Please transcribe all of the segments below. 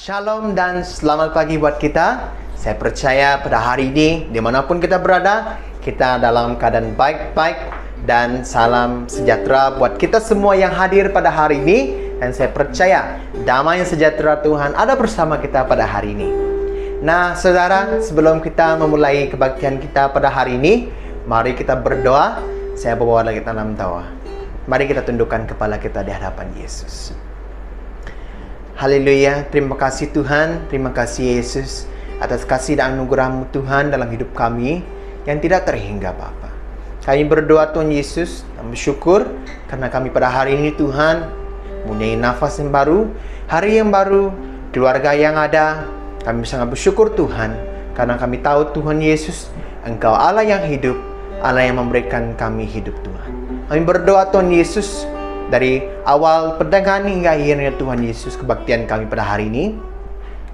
Shalom dan selamat pagi buat kita. Saya percaya pada hari ini, dimanapun kita berada, kita dalam keadaan baik-baik. Dan salam sejahtera buat kita semua yang hadir pada hari ini. Dan saya percaya damai sejahtera Tuhan ada bersama kita pada hari ini. Nah saudara, sebelum kita memulai kebaktian kita pada hari ini, mari kita berdoa. Saya bawa lagi dalam doa. Mari kita tundukkan kepala kita di hadapan Yesus. Haleluya, terima kasih Tuhan, terima kasih Yesus atas kasih dan anugerah-Mu Tuhan dalam hidup kami yang tidak terhingga Bapa. Kami berdoa Tuhan Yesus dan bersyukur karena kami pada hari ini Tuhan mempunyai nafas yang baru, hari yang baru, keluarga yang ada. Kami sangat bersyukur Tuhan karena kami tahu Tuhan Yesus, Engkau Allah yang hidup, Allah yang memberikan kami hidup Tuhan. Kami berdoa Tuhan Yesus, dari awal perdagangan hingga akhirnya Tuhan Yesus, kebaktian kami pada hari ini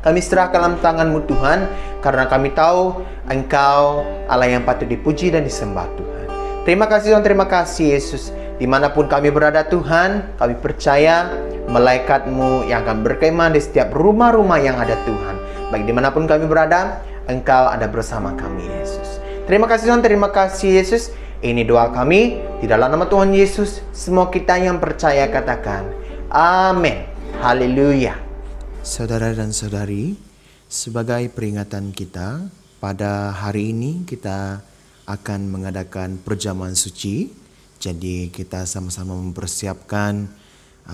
kami serahkan dalam tangan-Mu Tuhan, karena kami tahu Engkau Allah yang patut dipuji dan disembah Tuhan. Terima kasih Tuhan, terima kasih Yesus. Dimanapun kami berada Tuhan, kami percaya malaikat-Mu yang akan berkemah di setiap rumah-rumah yang ada Tuhan. Baik dimanapun kami berada, Engkau ada bersama kami Yesus. Terima kasih Tuhan, terima kasih Yesus. Ini doa kami di dalam nama Tuhan Yesus. Semua kita yang percaya katakan amin. Haleluya. Saudara dan saudari, sebagai peringatan kita, pada hari ini kita akan mengadakan perjamuan suci. Jadi kita sama-sama mempersiapkan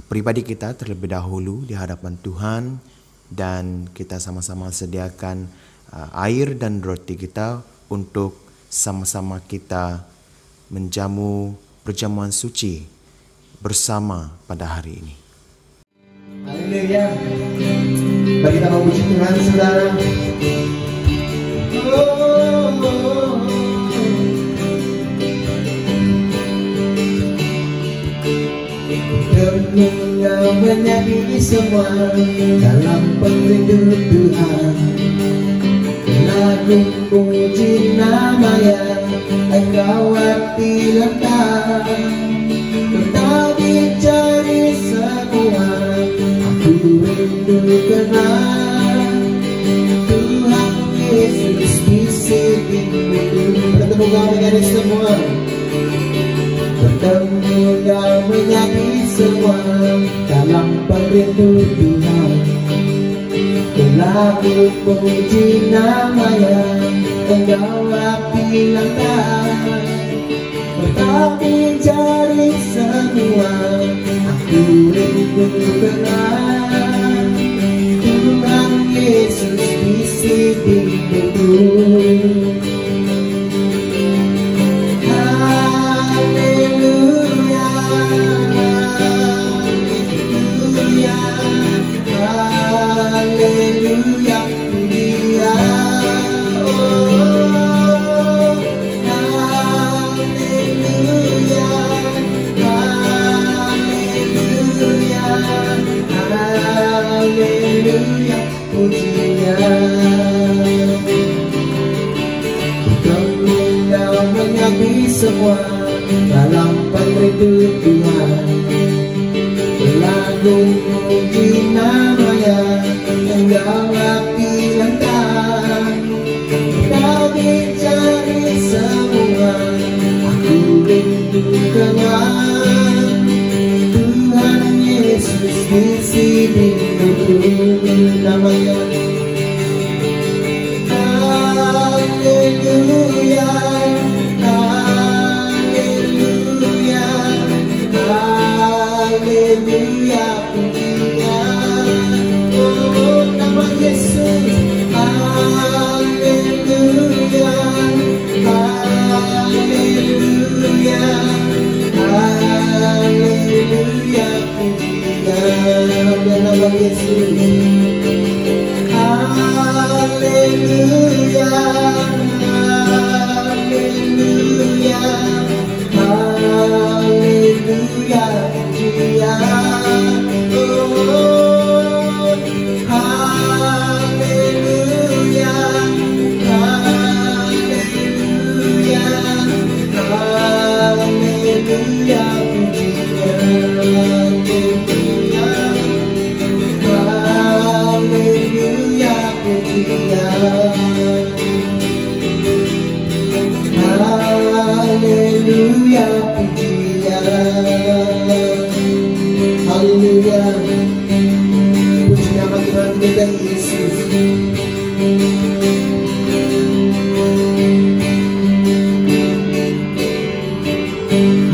pribadi kita terlebih dahulu di hadapan Tuhan, dan kita sama-sama sediakan air dan roti kita untuk sama-sama kita menjamu perjamuan suci bersama pada hari ini. Haleluya. Mari kita memuji Tuhan saudara. Engkau menjadi semua dalam pelindung Tuhan. Lagu puji nama-Nya, Engkau hati lentang. Engkau dicari semua, aku rindu kenal Tuhan Yesus di sisimu. Bertemu kau menjadi semua, bertemu kau menjadi semua dalam pelindung Tuhan. Lagu puji nama-Nya, Engkau hati lentang. Engkau dicari semua, aku rindu kenal Tuhan Yesus di sisimu. Haleluya, haleluya, haleluya, pujian. Haleluya, pujian. Engkau mengerti semua dalam pelindung Tuhan. Lagu puji nama-Nya, Engkau hati lentang. Engkau dicari semua, aku rindu kenal Tuhan Yesus di sini. Nama-Nya. Haleluya, haleluya, haleluya, pujian. Oh, nama Yesus. Haleluya, haleluya, haleluya, pujian. Nama Yesus. Haleluya, haleluya, haleluya, pujian. Oh, haleluya, haleluya, haleluya, pujian. Haleluya, pujian. Haleluya. Puji nama Tuhan kita Yesus.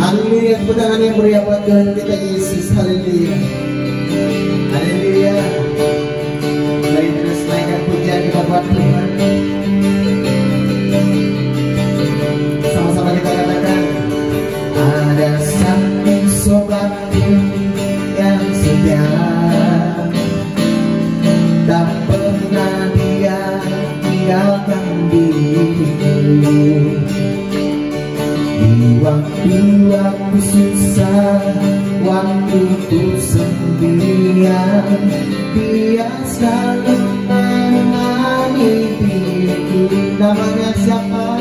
Haleluya, kemuliaan yang meriah buat Tuhan kita Yesus. Haleluya. Haleluya. Mari terus naikkan pujian kita buat Tuhan. Sama-sama kita katakan, ada satu sobatku yang setia, tak pernah dia tinggalkan diriku. Di waktu aku susah, waktu ku sendirian, dia selalu menemani diriku. Namanya siapa?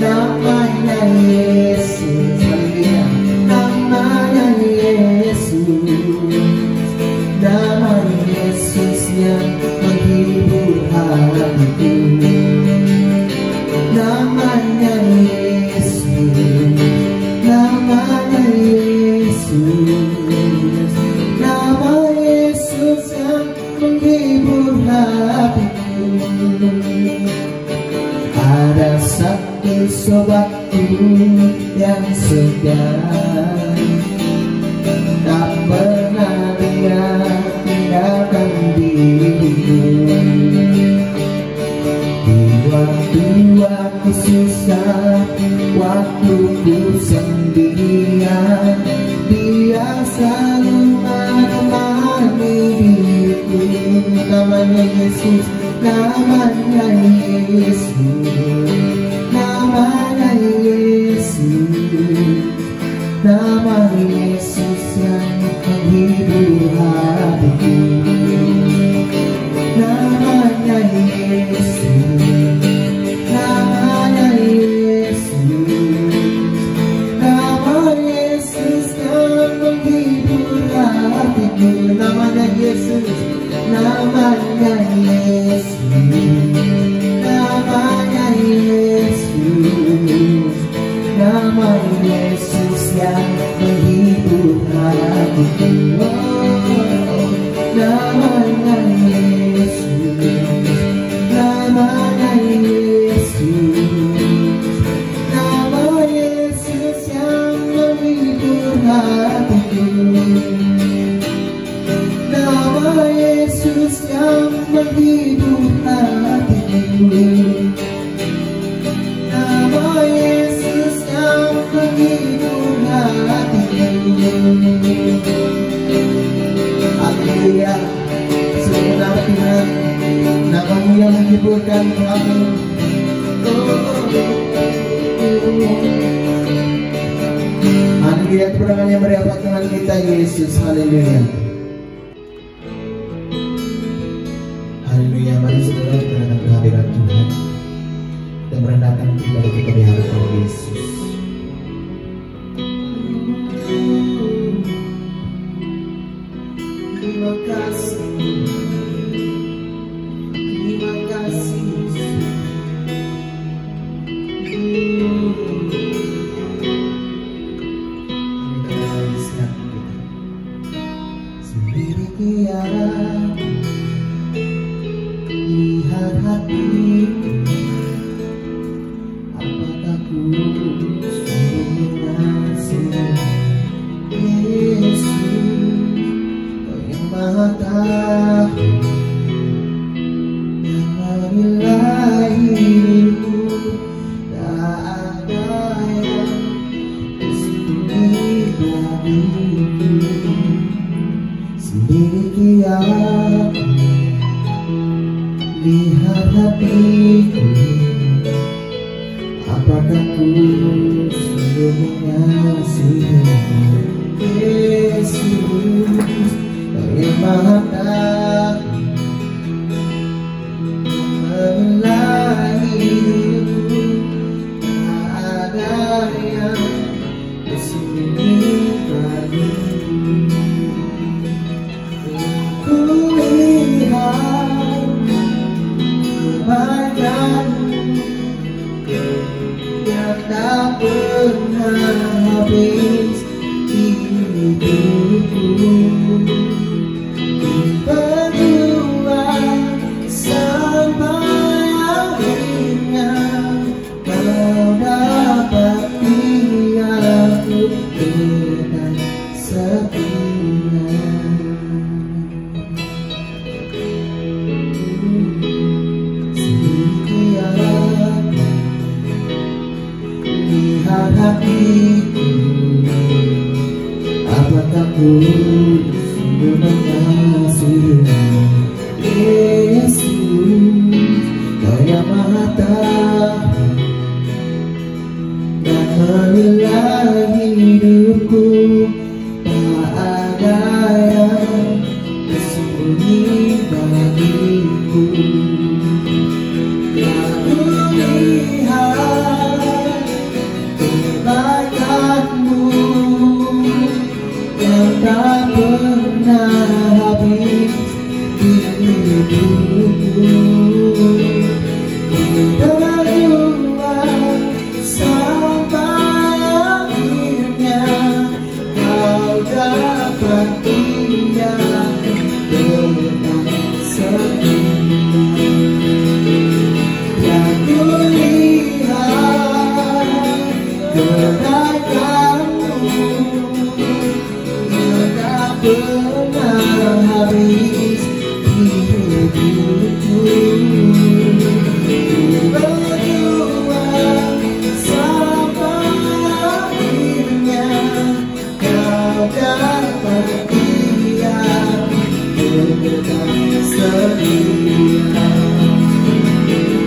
Namanya Yesus. Haleluya. Namanya Yesus. Nama Yesus yang menghibur hatiku. Namanya Yesus. Namanya Yesus. Nama Yesus yang menghibur hatiku. Ada satu sobatku yang setia, tak pernah dia tinggalkan diriku. Di waktu aku susah, waktu ku sendirian, dia selalu menemani diriku. Namanya Yesus. Namanya Yesus. Namanya Yesus. Nama Yesus yang menghibur hatiku. Namanya Yesus. Namanya Yesus. Nama Yesus yang menghibur hatiku. Namanya Yesus. Namanya Yesus. Namanya Yesus. Nama Yesus yang menghibur hatiku. Namanya Yesus. Namanya Yesus. Nama Yesus yang menghibur hatiku. Nama Yesus yang menghibur hatiku. Nama Yesus yang menghibur hatiku. Haleluya. Sungguh nama Tuhan, nama-Mu yang menghiburkan kami. Haleluya, kebenaran yang meriah buat Tuhan kita Yesus. Haleluya. Haleluya, mari saudara kita datang ke hadirat Tuhan dan merendahkan ibadah kita di hadapan Yesus. Terima kasih, terima kasih. Sendiri tiada lihat hatiku, apakah ku sungguh mengasihi Yesus, Kau yang Maha Tahu yang menilai hidupku. Tak ada yang tersembunyi dariku. Sendiri aku lihat hatiku, apakah ku sungguh mengasihi Yesus, Kau yang Maha Tahu menilai hidupku. Tak ada yang tersembunyi dariku. Ku lihat kebaikan yang tak pernah habis hidupku. Berdua sampai akhirnya kau dapati aku dengan setia. Setia lihat hatiku, apakah ku sungguh mengasihi Yesus, Kau yang Maha Tahu dan menilai hidupku. Tak ada yang tersembunyi bagiku. Aku lihat kebaikan-Mu yang tak pernah habis hidupku. Berdua sampai akhirnya kau dapati aku dengan setia. Yang kulihat kebaikan-Mu yang tak pernah habis hidupku. Berdua sampai akhirnya kau dapati aku dengan setia.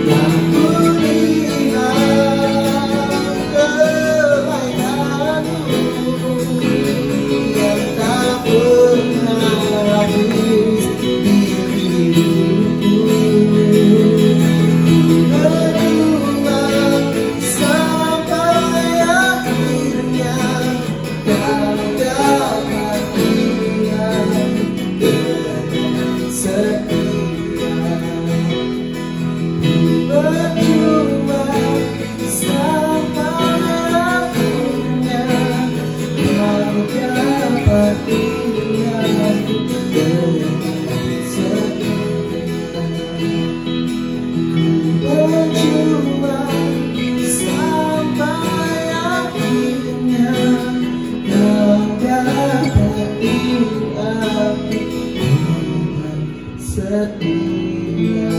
Yang kulihat kebaikan-Mu yang tak pernah habis hidupku. Berdua sampai akhirnya kau dapati aku dengan setia. Berdua sampai akhirnya kau dapati aku dengan setia. Berjuang sampai akhirnya kau dapati aku dengan setia.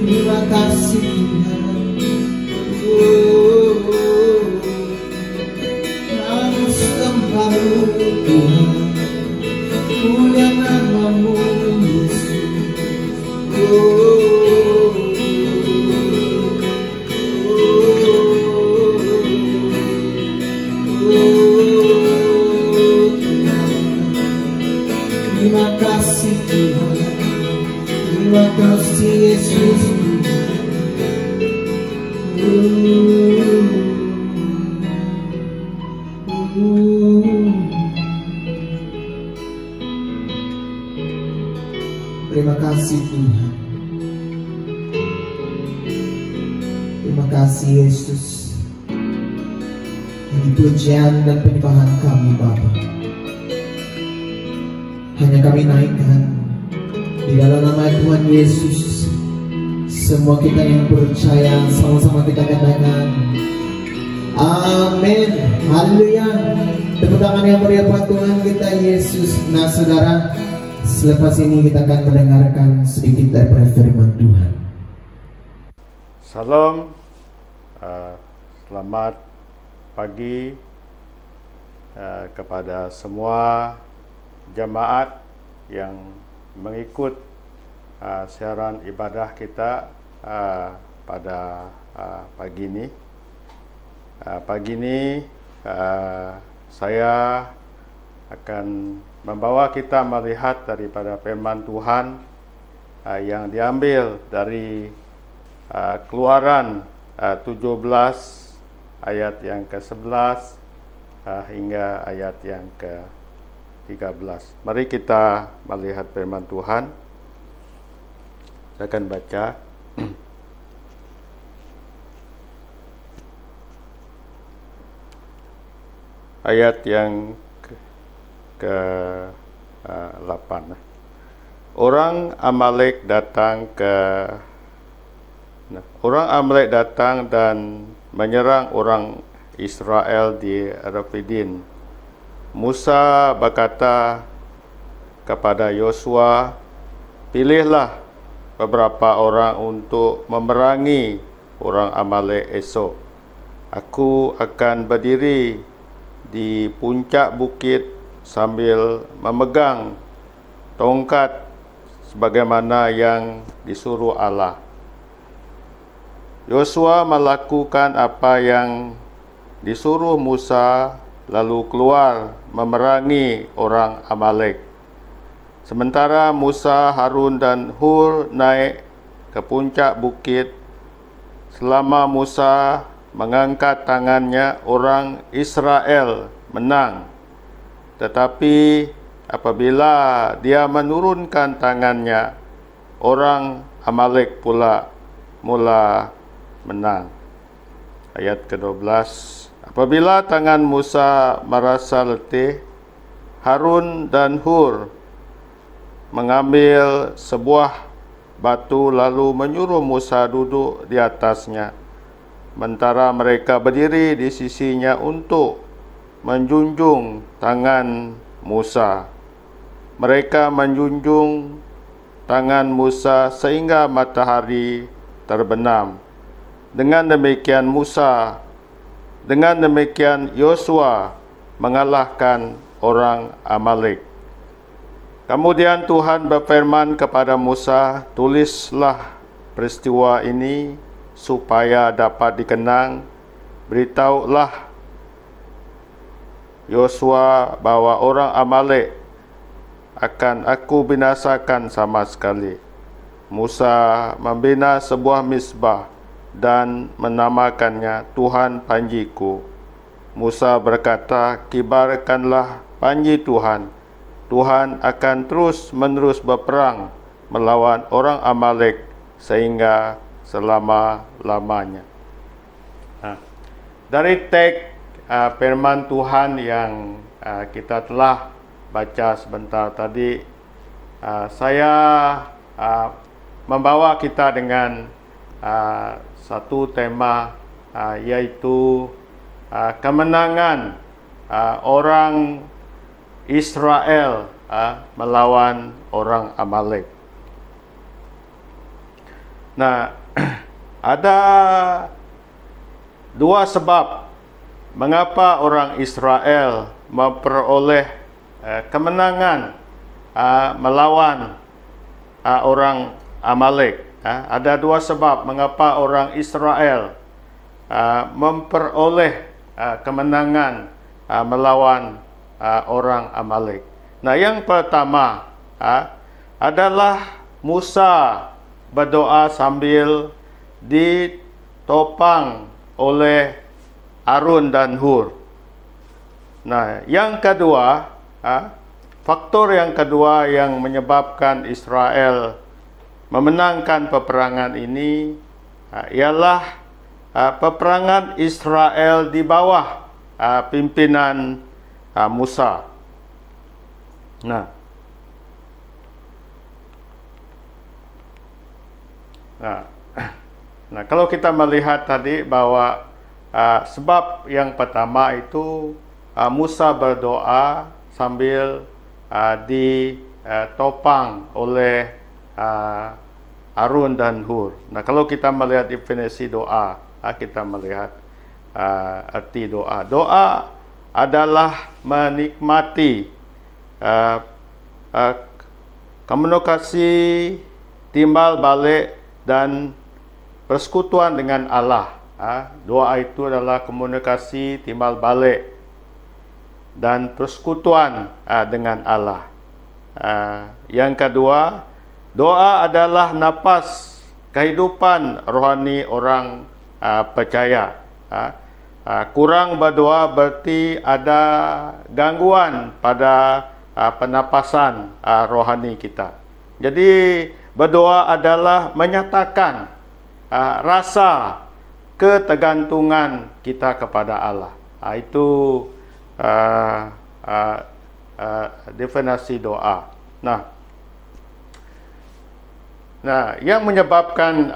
Terima kasih Tuhan. Kami sembah-Mu Tuhan, mulia nama-Mu Yesus. Terima kasih Tuhan, terima kasih Yesus. Terima kasih Tuhan. Terima kasih Yesus. Ini pujian dan penyembahan kami Bapa. Hanya kami naikkan di dalam nama Tuhan Yesus. Semua kita yang percaya sama-sama kita katakan amin. Haleluya. Tepuk tangan yang meriah buat Tuhan kita Yesus. Nah saudara, selepas ini kita akan mendengarkan sedikit daripada firman Tuhan. Salam, selamat pagi kepada semua jemaat yang mengikut siaran ibadah kita pada pagi ini. Pagi ini saya akan membawa kita melihat daripada firman Tuhan yang diambil dari Keluaran 17 ayat yang ke-11 hingga ayat yang ke-13. Mari kita melihat firman Tuhan. Saya akan baca. Ayat yang ke-8. Orang Amalek datang dan menyerang orang Israel di Refidim. Musa berkata kepada Yosua, "Pilihlah beberapa orang untuk memerangi orang Amalek esok. Aku akan berdiri di puncak bukit sambil memegang tongkat sebagaimana yang disuruh Allah." Yosua melakukan apa yang disuruh Musa, lalu keluar memerangi orang Amalek. Sementara Musa, Harun dan Hur naik ke puncak bukit, selama Musa mengangkat tangannya, orang Israel menang. Tetapi apabila dia menurunkan tangannya, orang Amalek pula mula menang. Ayat ke-12. Apabila tangan Musa merasa letih, Harun dan Hur mengambil sebuah batu lalu menyuruh Musa duduk di atasnya, sementara mereka berdiri di sisinya untuk menjunjung tangan Musa. Mereka menjunjung tangan Musa sehingga matahari terbenam. Dengan demikian Yosua mengalahkan orang Amalek. Kemudian Tuhan berfirman kepada Musa, "Tulislah peristiwa ini supaya dapat dikenang. Beritahulah Yosua bahwa orang Amalek akan aku binasakan sama sekali." Musa membina sebuah misbah dan menamakannya Tuhan Panjiku. Musa berkata, "Kibarkanlah panji Tuhan. Tuhan akan terus-menerus berperang melawan orang Amalek sehingga selama-lamanya." Dari teks firman Tuhan yang kita telah baca sebentar tadi, saya membawa kita dengan satu tema, yaitu kemenangan orang Israel melawan orang Amalek. Nah, ada dua sebab mengapa orang Israel memperoleh kemenangan melawan orang Amalek. Ada dua sebab mengapa orang Israel memperoleh kemenangan melawan orang Amalek. Nah, yang pertama adalah Musa berdoa sambil ditopang oleh Harun dan Hur. Nah, yang kedua, faktor yang kedua yang menyebabkan Israel memenangkan peperangan ini ialah peperangan Israel di bawah pimpinan Musa. Nah, kalau kita melihat tadi bahwa sebab yang pertama itu Musa berdoa sambil ditopang oleh Harun dan Hur. Nah, kalau kita melihat definisi doa, kita melihat arti doa. Doa adalah menikmati komunikasi timbal balik dan persekutuan dengan Allah. Doa itu adalah komunikasi timbal balik dan persekutuan dengan Allah. Yang kedua, doa adalah napas kehidupan rohani orang percaya. Kurang berdoa berarti ada gangguan pada penapasan rohani kita. Jadi berdoa adalah menyatakan rasa ketergantungan kita kepada Allah. Itu definisi doa. Nah, yang menyebabkan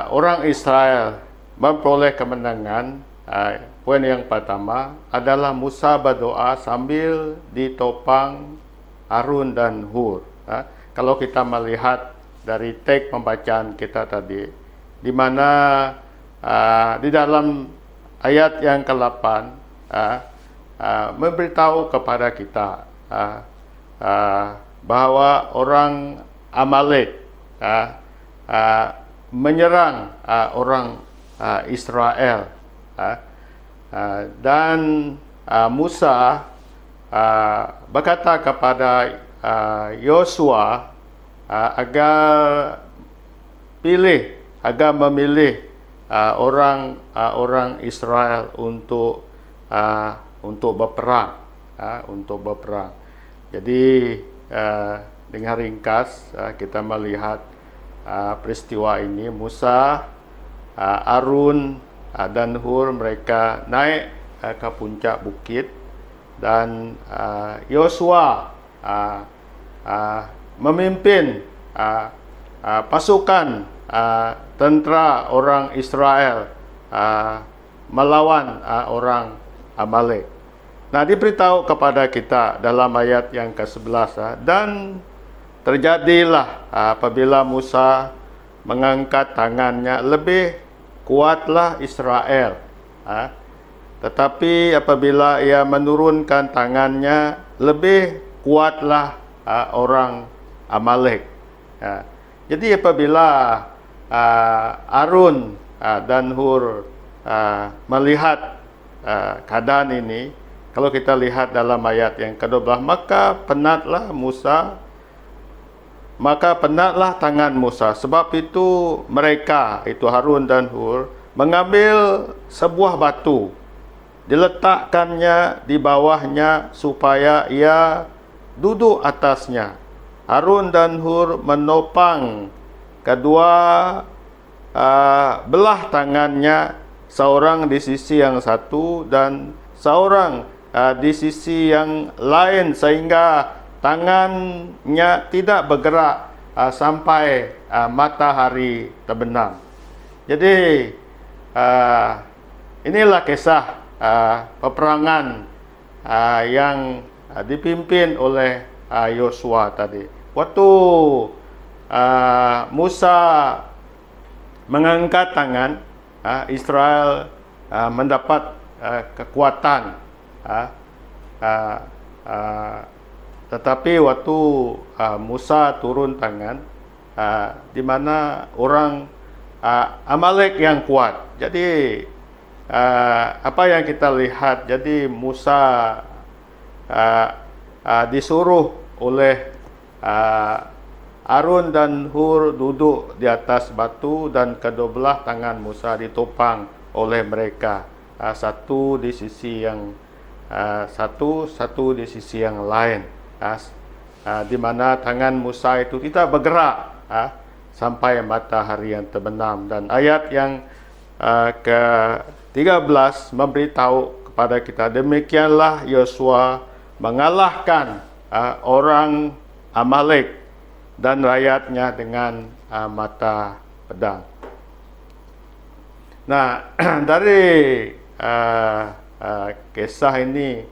orang Israel memperoleh kemenangan, poin yang pertama adalah Musa berdoa sambil ditopang Harun dan Hur. Kalau kita melihat dari teks pembacaan kita tadi, di mana di dalam ayat yang ke-8 memberitahu kepada kita bahwa orang Amalek menyerang orang Israel, dan Musa berkata kepada Yosua agar memilih orang Israel untuk berperang, Jadi dengan ringkas kita melihat peristiwa ini. Musa, Harun dan Hur mereka naik ke puncak bukit, dan Yosua memimpin pasukan tentera orang Israel melawan orang Amalek. Nah, diberitahu kepada kita dalam ayat yang ke-11, dan terjadilah apabila Musa mengangkat tangannya, lebih kuatlah Israel. Tetapi apabila ia menurunkan tangannya, lebih kuatlah orang Amalek. Jadi apabila Harun dan Hur melihat keadaan ini, kalau kita lihat dalam ayat yang ke-12, maka penatlah tangan Musa. Sebab itu mereka, itu Harun dan Hur, mengambil sebuah batu, diletakkannya di bawahnya supaya ia duduk atasnya. Harun dan Hur menopang kedua belah tangannya, seorang di sisi yang satu dan seorang di sisi yang lain, sehingga tangannya tidak bergerak sampai matahari terbenam. Jadi inilah kisah peperangan yang dipimpin oleh Yosua tadi. Waktu Musa mengangkat tangan, Israel mendapat kekuatan. Tetapi waktu Musa turun tangan, di mana orang Amalek yang kuat. Jadi apa yang kita lihat, jadi Musa disuruh oleh Harun dan Hur duduk di atas batu, dan kedua belah tangan Musa ditopang oleh mereka, satu di sisi yang satu di sisi yang lain, di mana tangan Musa itu tidak bergerak sampai matahari yang terbenam. Dan ayat yang ke-13 memberitahu kepada kita, demikianlah Yosua mengalahkan orang Amalek dan rakyatnya dengan mata pedang. Nah, dari kisah ini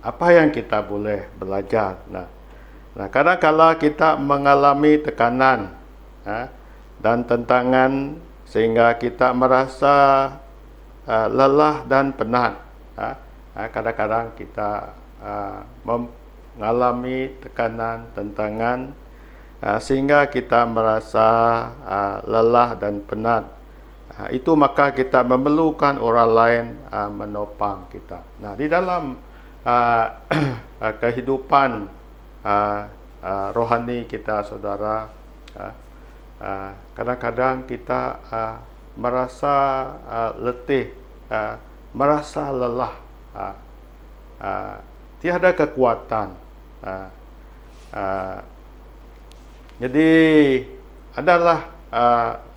apa yang kita boleh belajar? Nah, kadang-kala kita mengalami tekanan dan tentangan sehingga kita merasa lelah dan penat. Kadang-kadang kita mengalami tekanan, tentangan, sehingga kita merasa lelah dan penat. Itu maka kita memerlukan orang lain menopang kita. Nah, di dalam kehidupan rohani kita, saudara, kadang-kadang kita merasa letih, merasa lelah, tiada kekuatan. Jadi adalah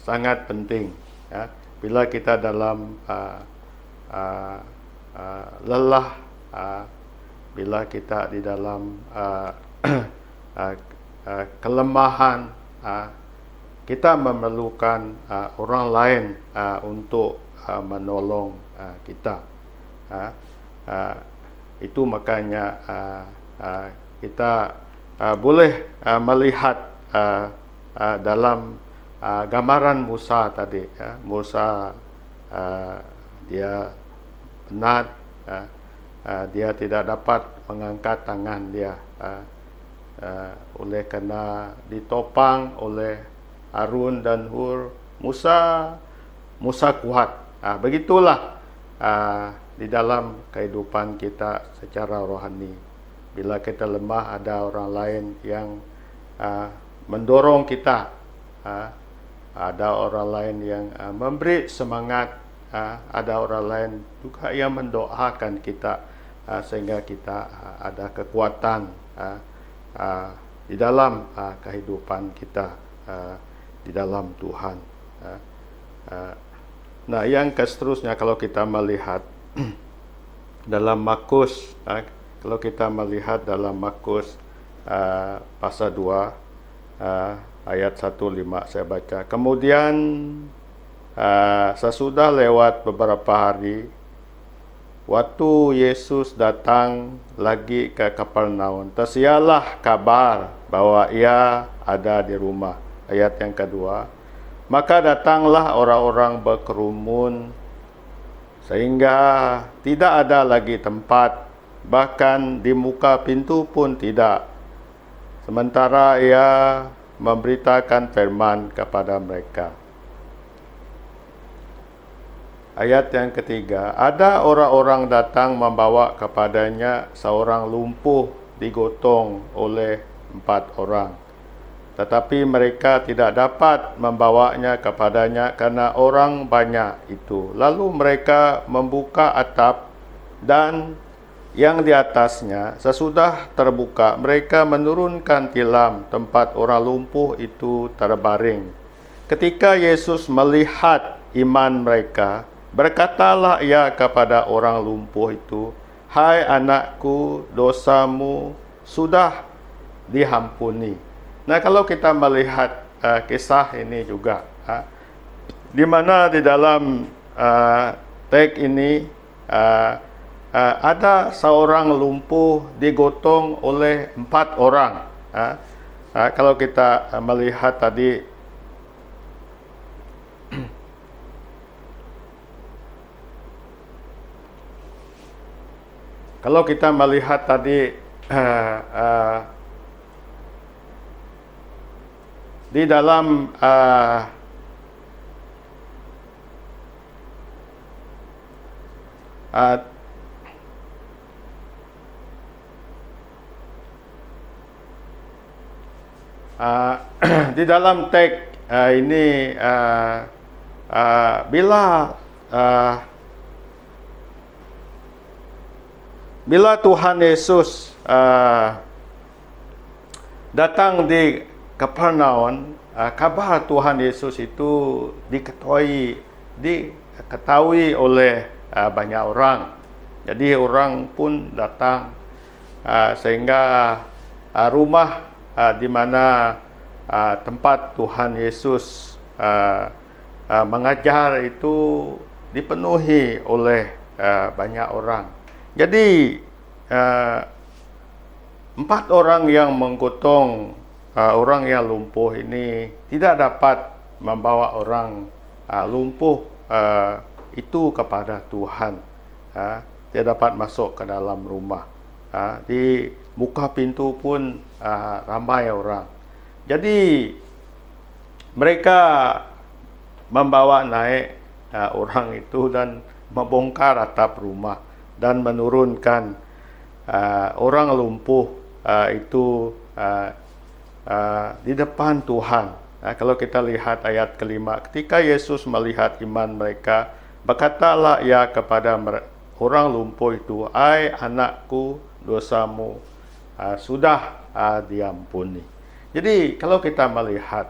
sangat penting ya, bila kita dalam lelah, bila kita di dalam kelemahan, kita memerlukan orang lain untuk menolong kita. Itu makanya kita boleh melihat dalam gambaran Musa tadi, ya. Musa dia penat, dia tidak dapat mengangkat tangan dia, oleh karena ditopang oleh Harun dan Hur. Musa kuat. Begitulah di dalam kehidupan kita secara rohani. Bila kita lemah, ada orang lain yang mendorong kita, ada orang lain yang memberi semangat, ada orang lain juga yang mendoakan kita, sehingga kita ada kekuatan di dalam kehidupan kita di dalam Tuhan. Nah, yang seterusnya kalau kita melihat dalam Markus, kalau kita melihat dalam Markus pasal 2 ayat 1-5 saya baca. Kemudian sesudah lewat beberapa hari, waktu Yesus datang lagi ke Kapernaum, tersiarlah kabar bahwa ia ada di rumah. Ayat yang kedua, maka datanglah orang-orang berkerumun sehingga tidak ada lagi tempat, bahkan di muka pintu pun tidak. Sementara ia memberitakan firman kepada mereka. Ayat yang ketiga, ada orang-orang datang membawa kepadanya seorang lumpuh digotong oleh 4 orang. Tetapi mereka tidak dapat membawanya kepadanya karena orang banyak itu. Lalu mereka membuka atap dan yang di atasnya. Sesudah terbuka, mereka menurunkan tilam tempat orang lumpuh itu terbaring. Ketika Yesus melihat iman mereka, berkatalah ia kepada orang lumpuh itu, "Hai anakku, dosamu sudah diampuni." Nah, kalau kita melihat kisah ini juga, di mana di dalam teks ini ada seorang lumpuh digotong oleh 4 orang. Kalau kita melihat tadi, kalau kita melihat tadi di dalam di dalam teks ini, bila Tuhan Yesus datang di Kapernaum, kabar Tuhan Yesus itu diketahui oleh banyak orang. Jadi orang pun datang, sehingga rumah di mana tempat Tuhan Yesus mengajar itu dipenuhi oleh banyak orang. Jadi 4 orang yang menggotong orang yang lumpuh ini tidak dapat membawa orang lumpuh itu kepada Tuhan. Dia dapat masuk ke dalam rumah. Di muka pintu pun ramai orang. Jadi mereka membawa naik orang itu dan membongkar atap rumah dan menurunkan orang lumpuh itu di depan Tuhan. Kalau kita lihat ayat kelima, ketika Yesus melihat iman mereka, berkatalah ia kepada orang lumpuh itu, "Hai anakku, dosamu sudah diampuni." Jadi kalau kita melihat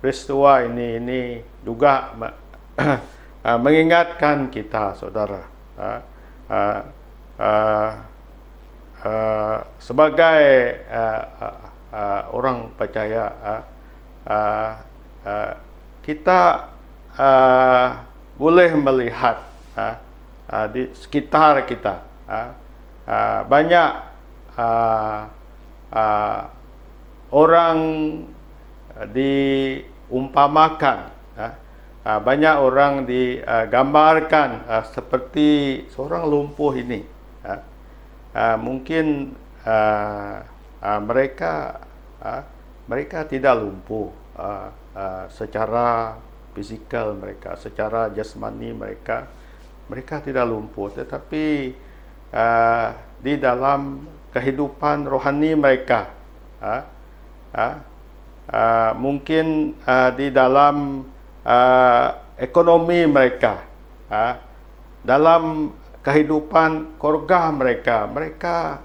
peristiwa ini juga mengingatkan kita, saudara, sebagai orang percaya, kita boleh melihat di sekitar kita banyak orang diumpamakan, banyak orang digambarkan seperti seorang lumpuh ini. Mungkin mereka tidak lumpuh secara fisikal mereka, secara jasmani mereka tidak lumpuh, tetapi di dalam kehidupan rohani mereka, mungkin di dalam ekonomi mereka, dalam kehidupan keluarga mereka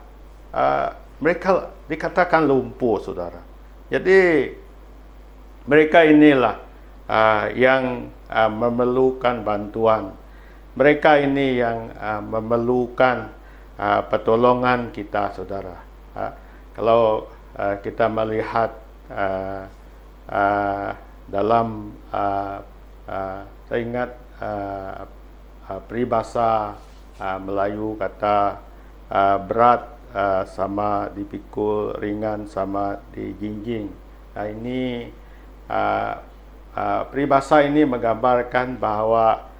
dikatakan lumpuh, saudara. Jadi mereka inilah yang memerlukan bantuan. Mereka ini yang memerlukan pertolongan kita, saudara. Kalau kita melihat dalam saya ingat peribahasa Melayu kata berat sama dipikul, ringan sama dijinjing. Ini peribahasa ini menggambarkan bahwa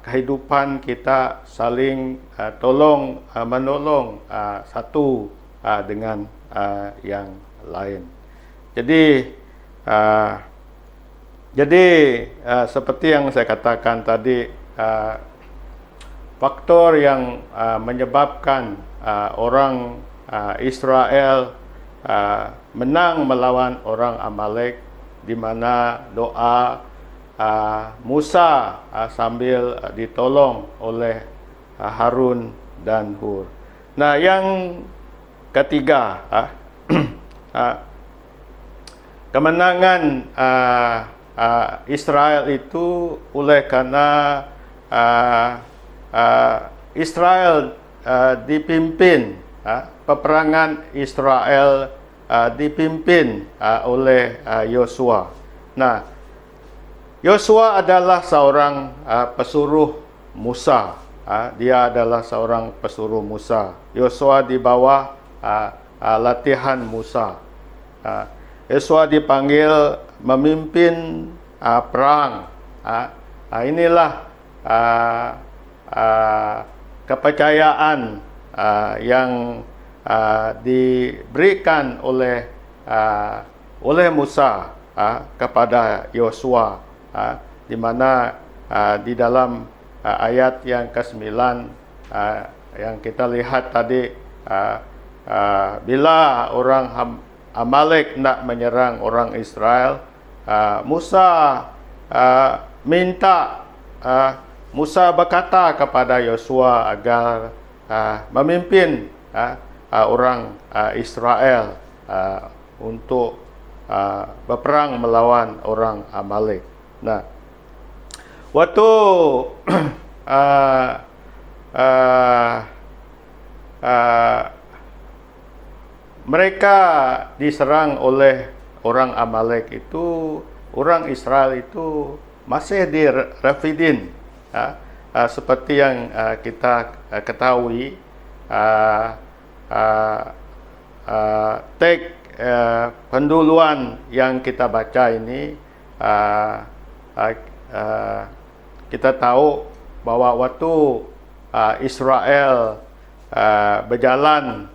kehidupan kita saling tolong menolong satu dengan yang lain. Jadi seperti yang saya katakan tadi, faktor yang menyebabkan orang Israel menang melawan orang Amalek, di mana doa Musa sambil ditolong oleh Harun dan Hur. Nah, yang ketiga, kemenangan Israel itu oleh karena Israel dipimpin, peperangan Israel dipimpin oleh Yosua. Nah, Yosua adalah seorang pesuruh Musa. Dia adalah seorang pesuruh Musa. Yosua di bawah latihan Musa. Yosua dipanggil memimpin perang. Inilah kepercayaan yang diberikan oleh Musa kepada Yosua, di mana di dalam ayat yang ke-9 yang kita lihat tadi, bila orang Amalek nak menyerang orang Israel, Musa Musa berkata kepada Yosua agar memimpin orang Israel untuk berperang melawan orang Amalek. Nah, waktu mereka diserang oleh orang Amalek itu, orang Israel itu masih di Refidim, seperti yang kita ketahui. Teks penduluan yang kita baca ini, kita tahu bahwa waktu Israel berjalan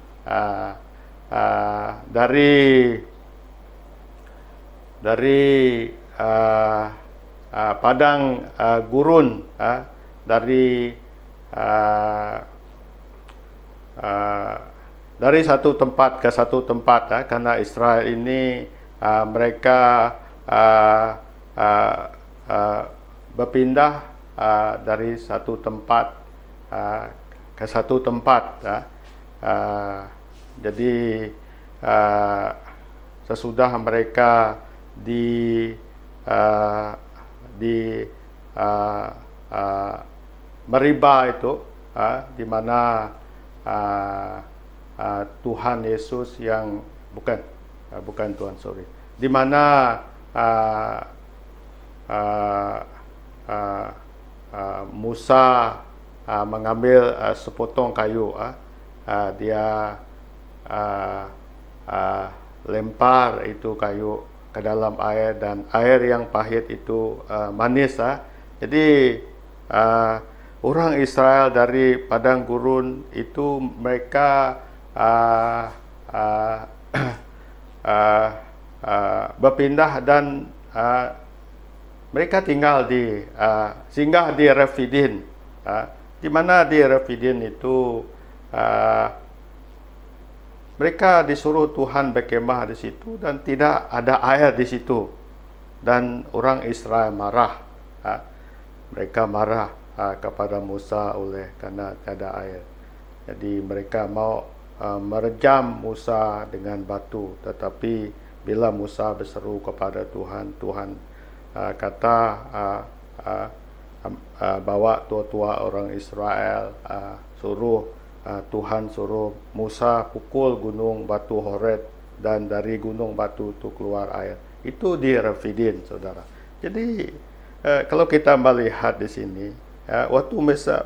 dari padang gurun, dari satu tempat ke satu tempat, karena Israel ini mereka berpindah dari satu tempat ke satu tempat. Jadi sesudah mereka di Meriba itu, di mana Tuhan Yesus yang bukan Tuhan, sorry, di mana Musa mengambil sepotong kayu, dia lempar itu kayu ke dalam air, dan air yang pahit itu manis. Jadi orang Israel dari padang gurun itu mereka berpindah dan mereka tinggal singgah di Refidim, di mana di Refidim itu mereka disuruh Tuhan berkemah di situ dan tidak ada air di situ, dan orang Israel marah. Mereka marah kepada Musa karena tidak ada air. Jadi mereka mau merejam Musa dengan batu, tetapi bila Musa berseru kepada Tuhan, Tuhan kata bawa tua-tua orang Israel, Tuhan suruh Musa pukul gunung batu Horeb, dan dari gunung batu itu keluar air. Itu di Refidim, saudara. Jadi kalau kita melihat di sini, waktu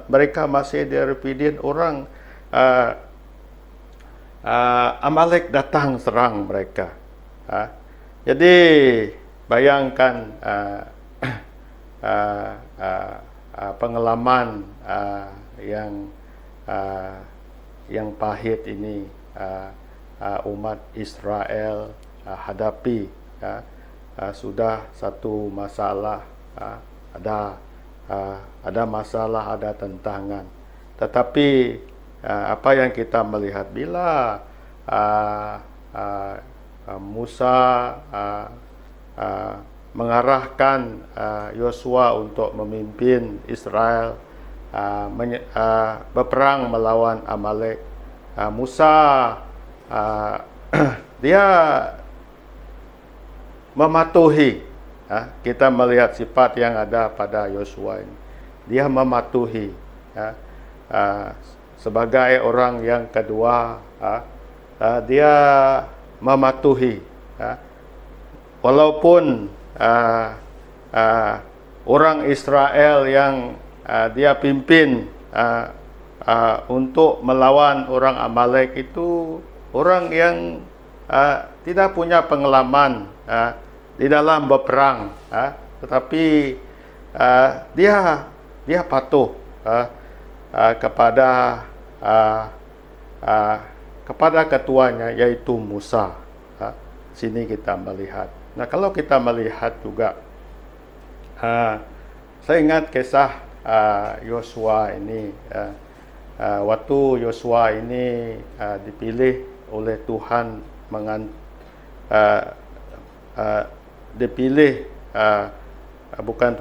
mereka masih di Refidim, orang Amalek datang serang mereka. Jadi bayangkan pengalaman yang pahit ini umat Israel hadapi. Sudah satu masalah, ada masalah, ada tantangan. Tetapi apa yang kita melihat bila Musa mengarahkan Yosua untuk memimpin Israel berperang melawan Amalek, Musa dia mematuhi. Kita melihat sifat yang ada pada Yosua ini. Dia mematuhi, sebagai orang yang kedua, dia mematuhi, walaupun orang Israel yang dia pimpin untuk melawan orang Amalek itu orang yang tidak punya pengalaman di dalam berperang, tetapi dia patuh kepada ketuanya, yaitu Musa. Sini kita melihat. Nah, kalau kita melihat juga, saya ingat kisah Yosua ini. Waktu Yosua ini dipilih oleh Tuhan,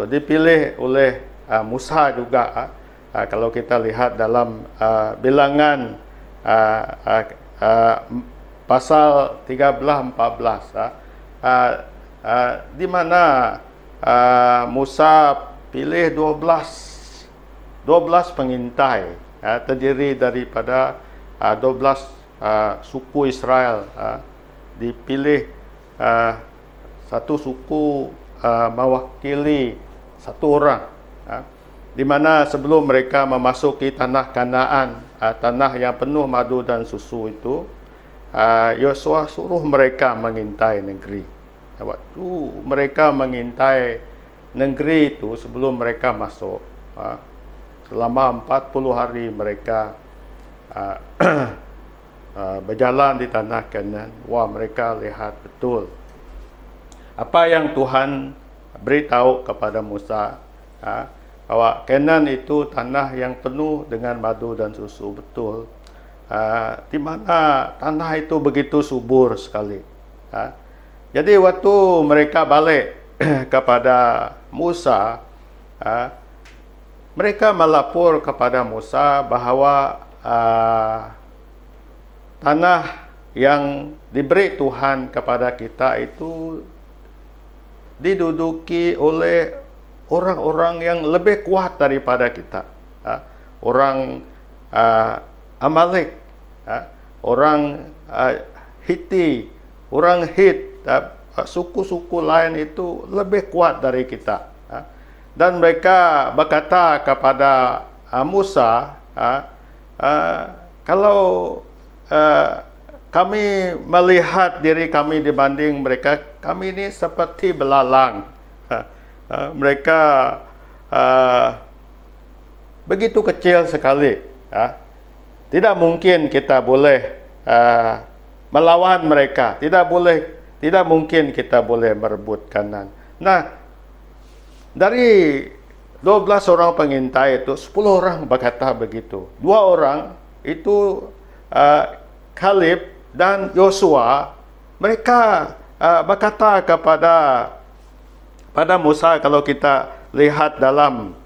dipilih oleh Musa juga. Kalau kita lihat dalam Bilangan pasal 13-14, di mana Musa pilih 12 pengintai, terdiri daripada 12 suku Israel. Dipilih satu suku mewakili satu orang, di mana sebelum mereka memasuki tanah Kanaan, tanah yang penuh madu dan susu itu, Yosua suruh mereka mengintai negeri. Waktu mereka mengintai negeri itu, sebelum mereka masuk, selama 40 hari mereka berjalan di tanah Kanaan. Wah, mereka lihat betul apa yang Tuhan beritahu kepada Musa, bahwa Kanaan itu tanah yang penuh dengan madu dan susu, betul. Di mana tanah itu begitu subur sekali. Jadi waktu mereka balik kepada Musa, mereka melapor kepada Musa bahwa tanah yang diberi Tuhan kepada kita itu diduduki oleh orang-orang yang lebih kuat daripada kita. Orang Amalek, orang Hiti, orang Hit, suku-suku lain itu lebih kuat dari kita. Dan mereka berkata kepada Musa, kalau kami melihat diri kami dibanding mereka, kami ini seperti belalang. Mereka begitu kecil sekali. Tidak mungkin kita boleh melawan mereka. Tidak mungkin kita boleh merebut Kanaan. Nah, dari 12 orang pengintai itu, 10 orang berkata begitu. 2 orang itu Kaleb dan Yosua, mereka berkata kepada Musa, kalau kita lihat dalam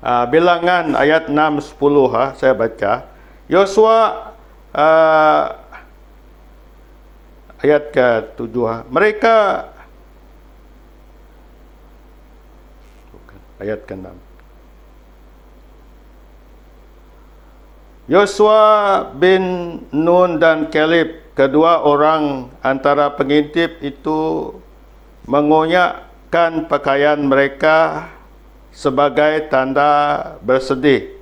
Bilangan ayat 6-10, saya baca. Yosua ayat ke-7, mereka ayat ke-6. Yosua bin Nun dan Kaleb, kedua orang antara pengintip itu, mengoyakkan pakaian mereka sebagai tanda bersedih.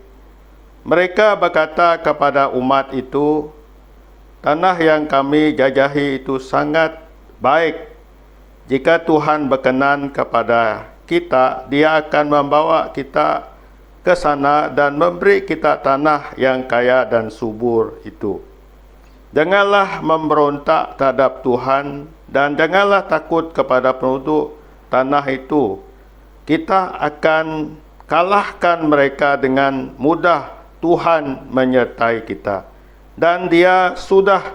Mereka berkata kepada umat itu, tanah yang kami jajahi itu sangat baik. Jika Tuhan berkenan kepada kita, Dia akan membawa kita ke sana dan memberi kita tanah yang kaya dan subur itu. Janganlah memberontak terhadap Tuhan dan janganlah takut kepada penduduk tanah itu. Kita akan kalahkan mereka dengan mudah. Tuhan menyertai kita. Dan Dia sudah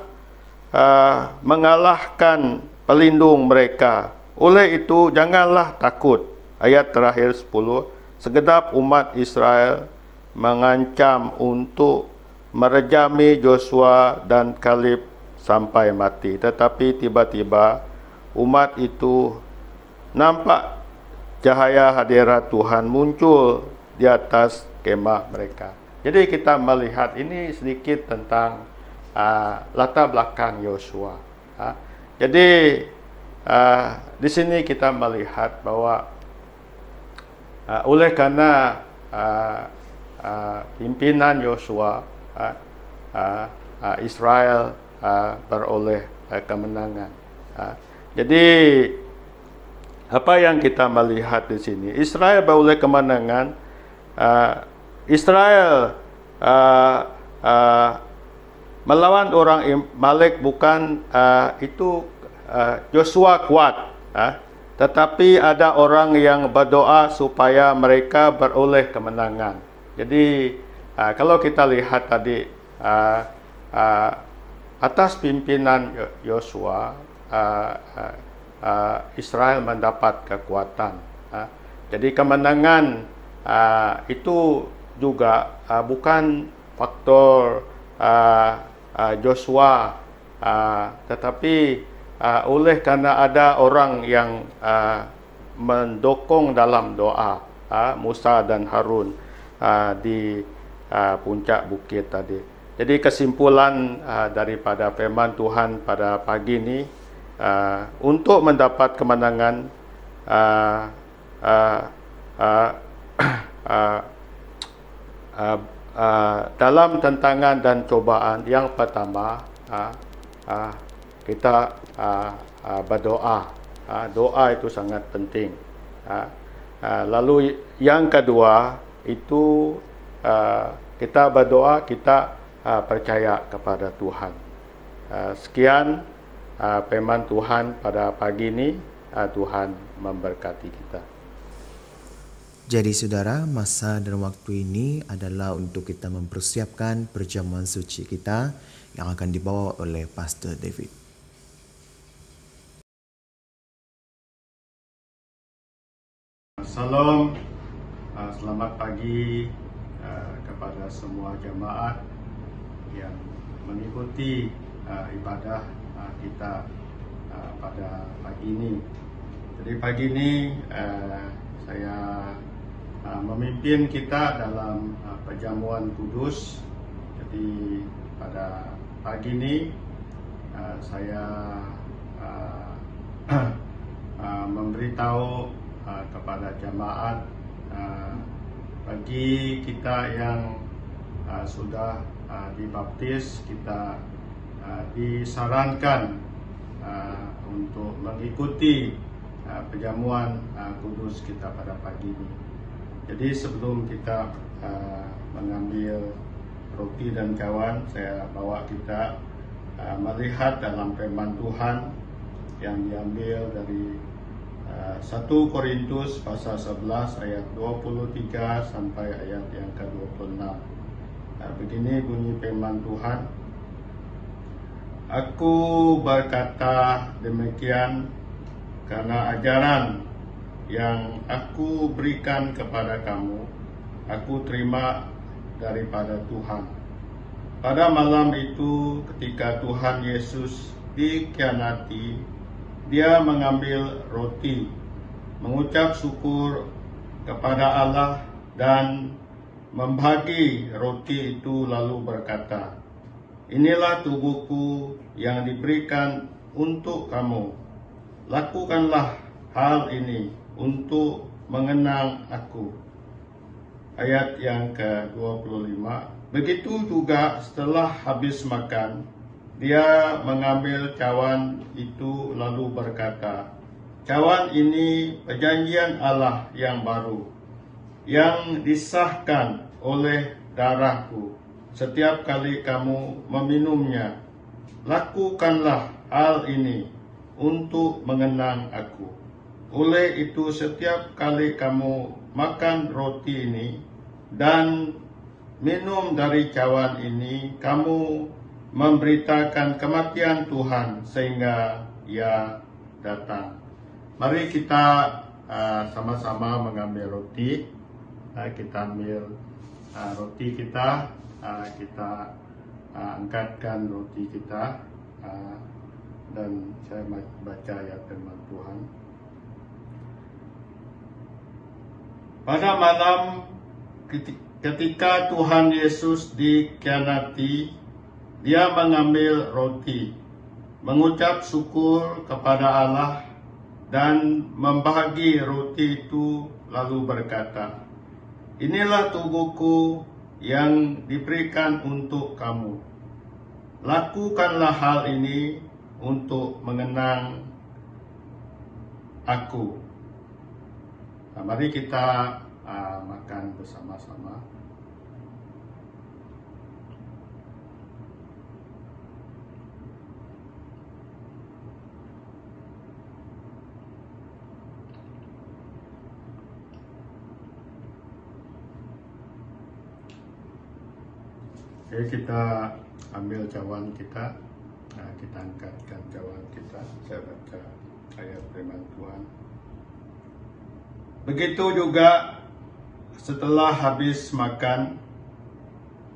mengalahkan pelindung mereka. Oleh itu, janganlah takut. Ayat terakhir 10. Segenap umat Israel mengancam untuk merejami Joshua dan Kaleb sampai mati. Tetapi tiba-tiba umat itu nampak cahaya hadirat Tuhan muncul di atas kemah mereka. Jadi kita melihat ini sedikit tentang latar belakang Yosua. Jadi di sini kita melihat bahwa oleh karena pimpinan Yosua, Israel beroleh kemenangan. Jadi apa yang kita melihat di sini, Israel beroleh kemenangan. Israel melawan orang Amalek bukan itu Yosua kuat, tetapi ada orang yang berdoa supaya mereka beroleh kemenangan. Jadi kalau kita lihat tadi atas pimpinan Yosua, Israel mendapat kekuatan. Jadi kemenangan itu juga bukan faktor Joshua, tetapi oleh karena ada orang yang mendukung dalam doa, Musa dan Harun di puncak bukit tadi. Jadi kesimpulan daripada firman Tuhan pada pagi ini, untuk mendapat kemenangan dalam tantangan dan cobaan, yang pertama kita berdoa. Doa itu sangat penting. Lalu yang kedua itu kita berdoa, kita percaya kepada Tuhan. Sekian firman Tuhan pada pagi ini. Tuhan memberkati kita. Jadi saudara, masa dan waktu ini adalah untuk kita mempersiapkan perjamuan suci kita yang akan dibawa oleh Pastor David. Salam, selamat pagi kepada semua jemaat yang mengikuti ibadah kita pada pagi ini. Jadi pagi ini saya memimpin kita dalam perjamuan kudus. Jadi pada pagi ini saya memberitahu kepada jemaat bagi kita yang sudah dibaptis, kita disarankan untuk mengikuti perjamuan kudus kita pada pagi ini. Jadi sebelum kita mengambil roti dan cawan, saya bawa kita melihat dalam firman Tuhan yang diambil dari 1 Korintus pasal 11 ayat 23 sampai ayat yang ke-26. Begini bunyi firman Tuhan. Aku berkata demikian karena ajaran yang aku berikan kepada kamu, aku terima daripada Tuhan. Pada malam itu ketika Tuhan Yesus dikhianati, Dia mengambil roti, mengucap syukur kepada Allah dan membagi roti itu lalu berkata, "Inilah tubuhku yang diberikan untuk kamu. Lakukanlah hal ini untuk mengenang aku." Ayat yang ke-25. Begitu juga setelah habis makan, Dia mengambil cawan itu lalu berkata, "Cawan ini perjanjian Allah yang baru, yang disahkan oleh darahku. Setiap kali kamu meminumnya, lakukanlah hal ini untuk mengenang aku. Oleh itu setiap kali kamu makan roti ini dan minum dari cawan ini, kamu memberitakan kematian Tuhan sehingga Ia datang." Mari kita sama-sama mengambil roti. Kita ambil roti kita, kita angkatkan roti kita, dan saya baca ayat firman Tuhan. Pada malam ketika Tuhan Yesus dikhianati, Dia mengambil roti, mengucap syukur kepada Allah dan membagi roti itu lalu berkata, "Inilah tubuhku yang diberikan untuk kamu. Lakukanlah hal ini untuk mengenang aku." Nah, mari kita makan bersama-sama. Oke, kita ambil cawan kita. Kita angkatkan cawan kita. Saya baca ayat firman Tuhan. Begitu juga setelah habis makan,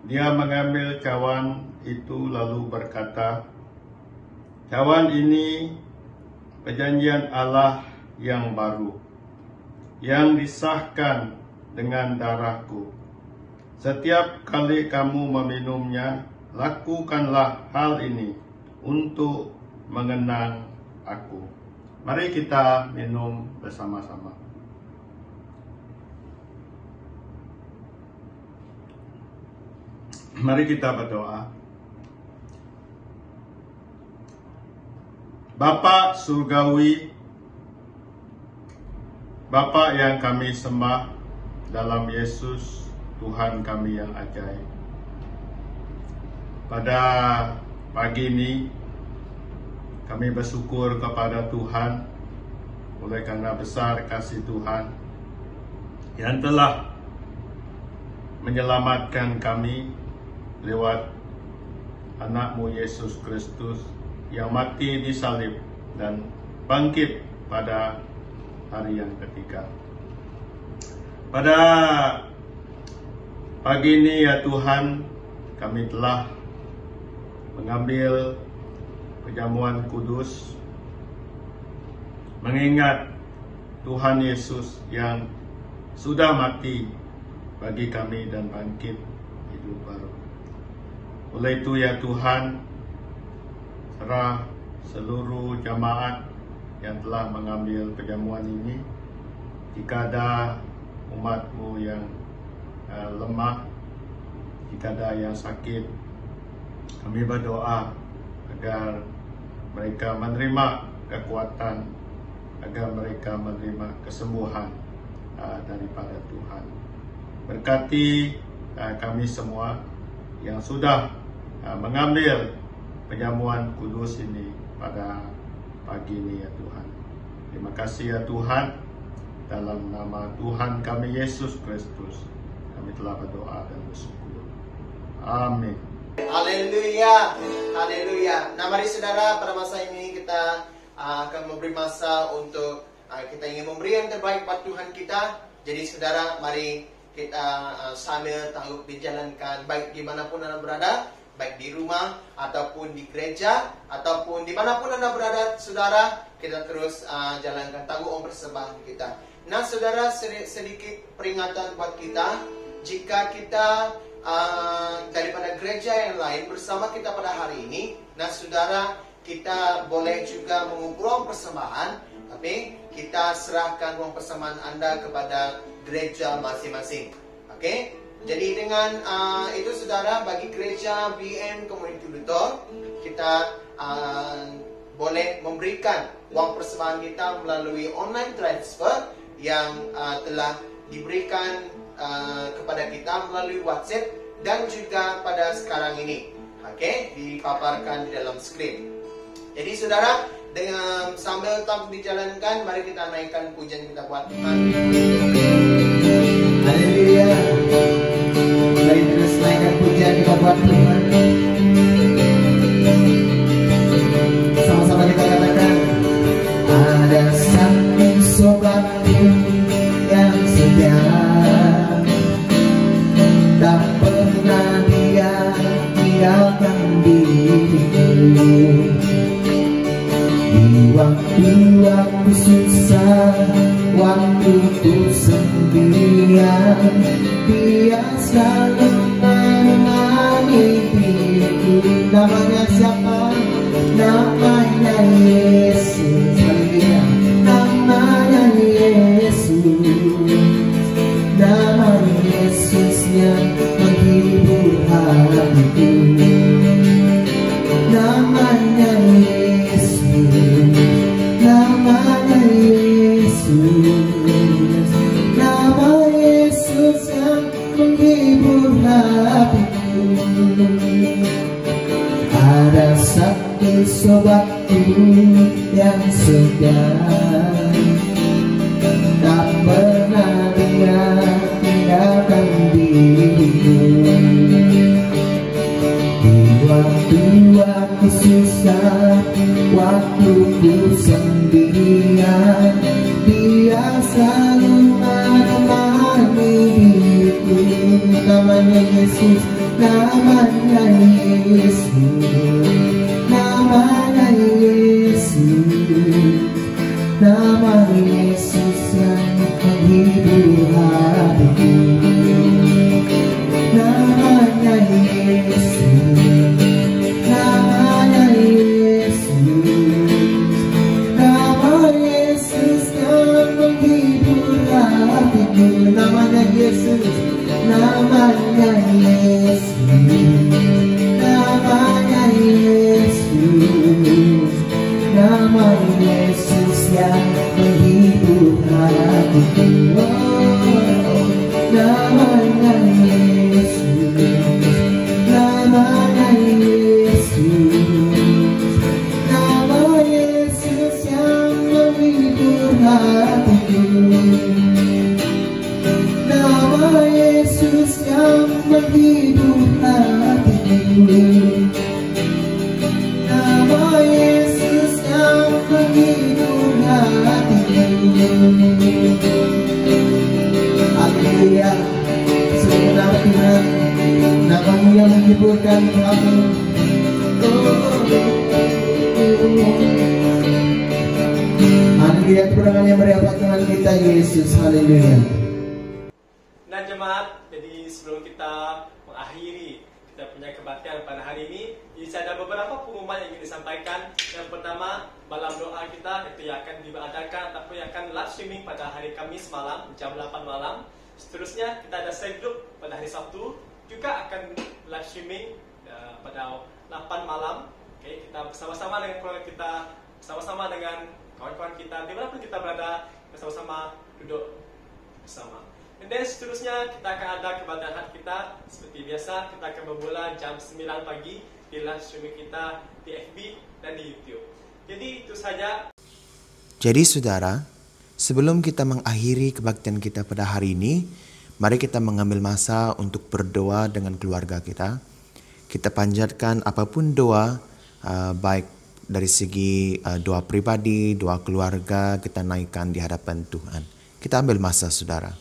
Dia mengambil cawan itu lalu berkata, "Cawan ini perjanjian Allah yang baru, yang disahkan dengan darahku. Setiap kali kamu meminumnya, lakukanlah hal ini untuk mengenang aku." Mari kita minum bersama-sama. Mari kita berdoa. Bapa surgawi, Bapa yang kami sembah dalam Yesus, Tuhan kami yang ajaib. Pada pagi ini kami bersyukur kepada Tuhan oleh karena besar kasih Tuhan yang telah menyelamatkan kami lewat anak-Mu Yesus Kristus yang mati di salib dan bangkit pada hari yang ketiga. Pada pagi ini ya Tuhan, kami telah mengambil perjamuan kudus, mengingat Tuhan Yesus yang sudah mati bagi kami dan bangkit hidup baru. Oleh itu ya Tuhan, serah seluruh jamaat yang telah mengambil perjamuan ini, jika ada umat-Mu yang lemah, jika ada yang sakit, kami berdoa agar mereka menerima kekuatan, agar mereka menerima kesembuhan daripada Tuhan. Berkati kami semua yang sudah mengambil perjamuan kudus ini pada pagi ini ya Tuhan. Terima kasih ya Tuhan, dalam nama Tuhan kami Yesus Kristus kami telah berdoa dan bersyukur. Amin. Haleluya, haleluya. Nah mari saudara, pada masa ini kita akan memberi masa untuk kita ingin memberi yang terbaik buat Tuhan kita. Jadi saudara, mari kita sambil tangguh dijalankan, baik dimanapun Anda berada, baik di rumah ataupun di gereja ataupun dimanapun Anda berada, saudara, kita terus jalankan tangguh persembahan kita. Nah saudara, sedikit peringatan buat kita, jika kita daripada gereja yang lain bersama kita pada hari ini, nah saudara, kita boleh juga mengumpul persembahan, tapi kita serahkan uang persembahan Anda kepada gereja masing-masing. Oke? Jadi dengan itu saudara, bagi gereja BM Community Luthor, kita boleh memberikan uang persembahan kita melalui online transfer yang telah diberikan kepada kita melalui WhatsApp dan juga pada sekarang ini. Oke? Dipaparkan di dalam screen. Jadi saudara, dengan sambil tetap dijalankan, mari kita naikkan pujian kita buat Tuhan. Haleluya. Mari terus naikkan pujian kita buat Tuhan. Sama-sama kita katakan, ada satu sobatku yang setia, tak pernah dia tinggalkan diriku. Waktu-waktu susah, waktuku sendirian, dia selalu menemani diriku. Namanya siapa? Namanya Yesus. Haleluya. Namanya Yesus. Namanya Yesus yang menghibur hatiku. Namanya Yesus, namanya Yesus, nama Yesus yang menghibur hatiku. Ada satu sobatku yang setia, tak pernah dia tinggalkan diriku. Waktu-waktu susah, waktuku sendirian, dia selalu menemani diriku. Namanya Yesus, namanya Yesus, namanya Yesus, nama Yesus yang menghibur hatiku. Namanya Yesus, namanya Yesus, nama Yesus yang menghibur hatiku. Namanya Yesus, namanya Yesus, namanya Yesus, nama Yesus yang menghibur hatiku. Namanya Yesus, namanya Yesus, nama Yesus yang menghibur hatiku. Nama Yesus yang menghibur hatiku. Nama Yesus yang menghibur hatiku. Haleluya. Sebenarnya Tuhan, nama-Mu yang menghiburkan kami. Lihat kebenaran yang meriah buat Tuhan kita Yesus. Haleluya. Nah jemaat, jadi sebelum kita mengakhiri kita punya kebaktian pada hari ini, ada beberapa pengumuman yang ingin disampaikan. Yang pertama, malam doa kita itu yang akan diadakan ataupun yang akan live streaming pada hari Kamis malam jam 8 malam. Seterusnya kita ada cell group pada hari Sabtu juga akan live streaming pada 8 malam. Oke, kita bersama-sama dengan keluarga kita, bersama-sama dengan kawan-kawan kita, dimanapun kita berada, bersama-sama duduk bersama. Dan seterusnya kita akan ada kebaktian hati kita seperti biasa. Kita akan bermula jam 9 pagi di live streaming kita di FB dan di YouTube. Jadi itu saja. Jadi saudara, sebelum kita mengakhiri kebaktian kita pada hari ini, mari kita mengambil masa untuk berdoa dengan keluarga kita. Kita panjatkan apapun doa, baik dari segi doa pribadi, doa keluarga, kita naikkan di hadapan Tuhan. Kita ambil masa saudara.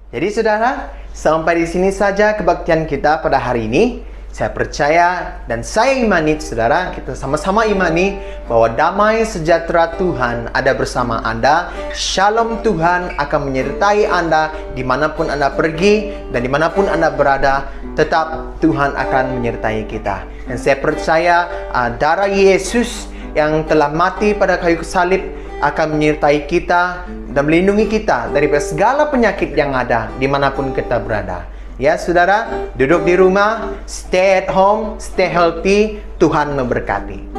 Jadi saudara, sampai di sini saja kebaktian kita pada hari ini. Saya percaya dan saya imani saudara, kita sama-sama imani bahwa damai sejahtera Tuhan ada bersama Anda. Shalom Tuhan akan menyertai Anda dimanapun Anda pergi dan dimanapun Anda berada. Tetap Tuhan akan menyertai kita. Dan saya percaya darah Yesus yang telah mati pada kayu salib akan menyertai kita dan melindungi kita dari segala penyakit yang ada dimanapun kita berada. Ya saudara, duduk di rumah, stay at home, stay healthy, Tuhan memberkati.